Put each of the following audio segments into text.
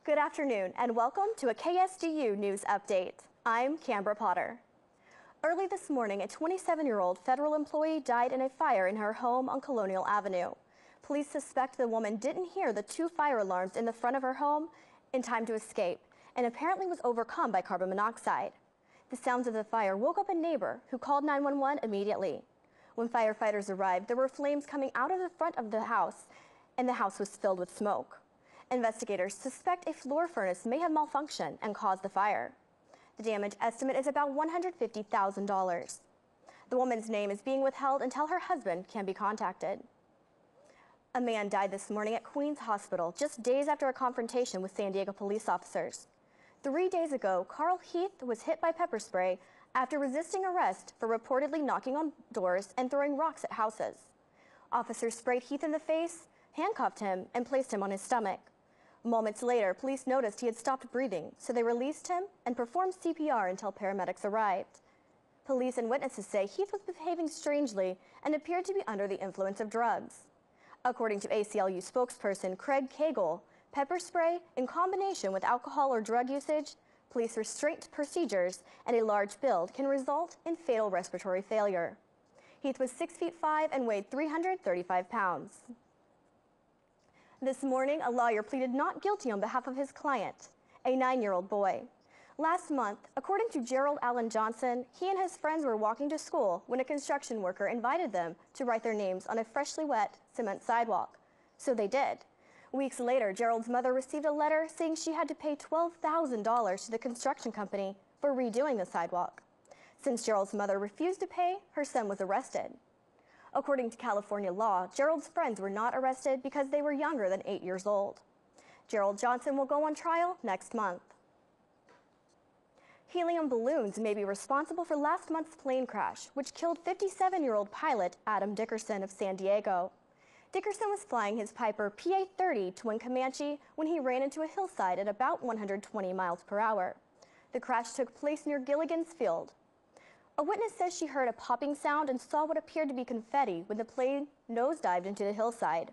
Good afternoon and welcome to a KSDU News Update. I'm Canberra Potter. Early this morning, a 27-year-old federal employee died in a fire in her home on Colonial Avenue. Police suspect the woman didn't hear the 2 fire alarms in the front of her home in time to escape and apparently was overcome by carbon monoxide. The sounds of the fire woke up a neighbor who called 911 immediately. When firefighters arrived, there were flames coming out of the front of the house and the house was filled with smoke. Investigators suspect a floor furnace may have malfunctioned and caused the fire. The damage estimate is about $150,000. The woman's name is being withheld until her husband can be contacted. A man died this morning at Queens Hospital just days after a confrontation with San Diego police officers. 3 days ago, Carl Heath was hit by pepper spray after resisting arrest for reportedly knocking on doors and throwing rocks at houses. Officers sprayed Heath in the face, handcuffed him, and placed him on his stomach. Moments later, police noticed he had stopped breathing, so they released him and performed CPR until paramedics arrived. Police and witnesses say Heath was behaving strangely and appeared to be under the influence of drugs. According to ACLU spokesperson Craig Cagle, pepper spray, in combination with alcohol or drug usage, police restraint procedures, and a large build can result in fatal respiratory failure. Heath was 6'5" and weighed 335 pounds. This morning, a lawyer pleaded not guilty on behalf of his client, a 9-year-old boy. Last month, according to Gerald Allen Johnson, he and his friends were walking to school when a construction worker invited them to write their names on a freshly wet cement sidewalk. So they did. Weeks later, Gerald's mother received a letter saying she had to pay $12,000 to the construction company for redoing the sidewalk. Since Gerald's mother refused to pay, her son was arrested. According to California law, Gerald's friends were not arrested because they were younger than 8 years old. Gerald Johnson will go on trial next month. Helium balloons may be responsible for last month's plane crash, which killed 57-year-old pilot Adam Dickerson of San Diego. Dickerson was flying his Piper PA-30 Twin Comanche when he ran into a hillside at about 120 miles per hour. The crash took place near Gilligan's Field. A witness says she heard a popping sound and saw what appeared to be confetti when the plane nosedived into the hillside.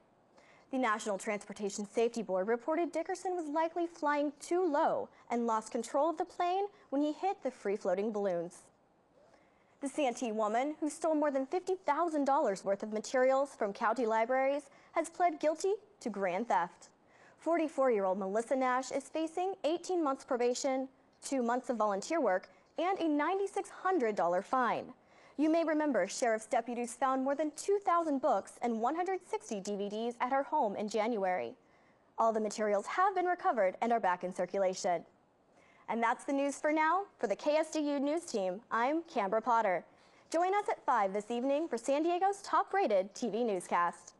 The National Transportation Safety Board reported Dickerson was likely flying too low and lost control of the plane when he hit the free-floating balloons. The Santee woman, who stole more than $50,000 worth of materials from county libraries, has pled guilty to grand theft. 44-year-old Melissa Nash is facing 18 months probation, 2 months of volunteer work, and a $9,600 fine. You may remember sheriff's deputies found more than 2,000 books and 160 DVDs at her home in January. All the materials have been recovered and are back in circulation. And that's the news for now. For the KSDU News Team, I'm Canberra Potter. Join us at 5 this evening for San Diego's top-rated TV newscast.